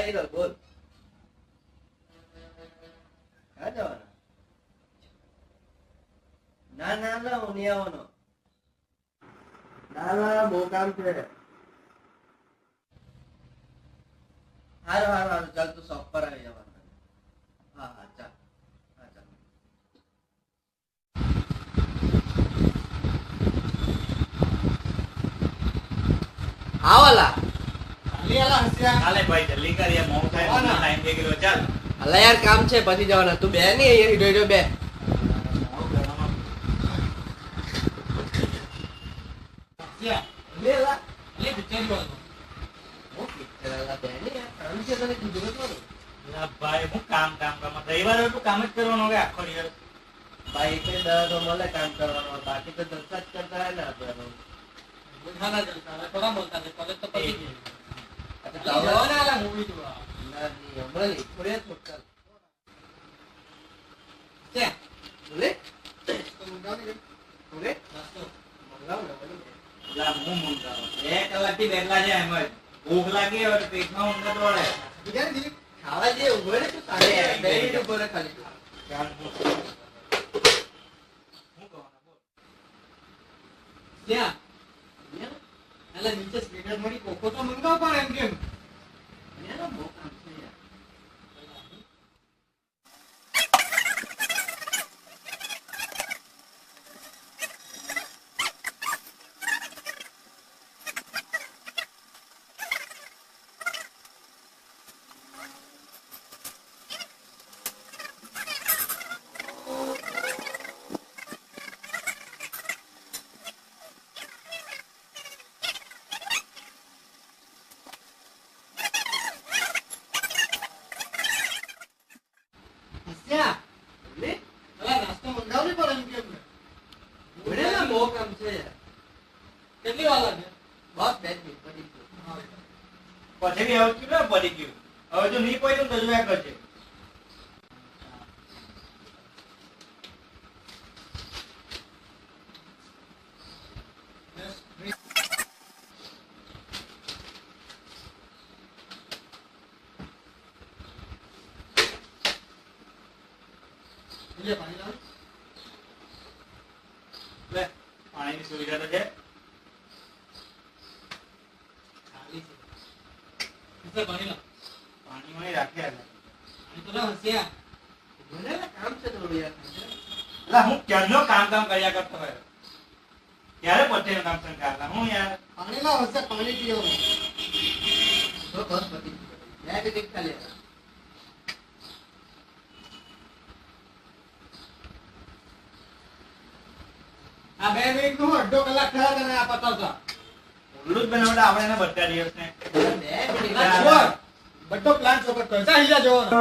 Hero બોલ. ક્યાં જવાના? ના ના ના હું નહીં આવવાનો. ના ના બહુ કામ છે. હારું હારું હારું ચાલ તું શોપ પર આવી જવાનું. હા હા ચાલ. હા ચાલ. આવલા ચાલે ભાઈ જલ્દી કર યાર મોડું થાય ટાઈમ થઈ ગયો ચાલ અલા યાર કામ છે પછી જવાના. તું બે નહીં અહીંયા હીરો બે. લે લા લે પિક્ચર જોવાનો. હું પિક્ચર અલા બે નહીં યાર કામ છે તને કીધું નતું. લા ભાઈ હું કામ રવિવારે તો કામ જ કરવાનું હવે આખો દિવસ. ભાઈ કે દસ તો મળે કામ કરવાનો બાકી તો જલસા જ કરતા હોય ને આપણે. बुझाना चलता है थोड़ा बोलता है कॉलेज तो पति की अच्छा जवाना वाला मूवी तो ना जी हमरे थोड़े छोटा क्या बोले तो मुंगा ने बोले नास्तो મંગાવ ને બોલે લા હું મંગાવું 2 કલાકથી બેઠલા છે એમ જ ભૂખ લાગી હવે પેટમાં ઊંઘ દોડે बिरयानी दी ખાવા જે ઉભો ને તું સાડે બે મિનિટ ઉભો રહે ખાલી હું કહું બોલ क्या अल्लाह नीचे स्पीकर मरी कोको तो मंगाओ पर एम केम મેરો બહુ કામ છે યાર. क्या બોલે अल्लाह नास्तो मंगाओ नहीं पर एम केम બોલે ના બહુ કામ છે યાર. कितनी वाला है બસ બે મિનિટ પડી ગયું. પછી બી આવું થયું ને પડી ગયું હવે જો નહીં પડ્યું તો જોયા કરશે ये पानी लाओ લે પાણીની સુવિધા તો છે खाली से इसे पानी लाओ પાણીમાં રાખ્યા पानी तो ला हंसिया બોલે ના કામ છે થોડું યાર. લા હું ક્યારનો કામ કર્યા કરતો હોય ક્યારે પટેનું કામ સંકાળતા હું યાર पानी लाओ हंसिया पानी पियो તો બસ પડી ગયું. બે મિનિટ ખાલી હતા. आ बे मिनट नु अड्डो कलाक खड़ा करना आ पता था ઉલ્લું જ બનાવતા આપણે એના બધા દિવસને બે મિનિટ ना छोड़ बड्डो प्लान सोबत कैसा हिला जो ना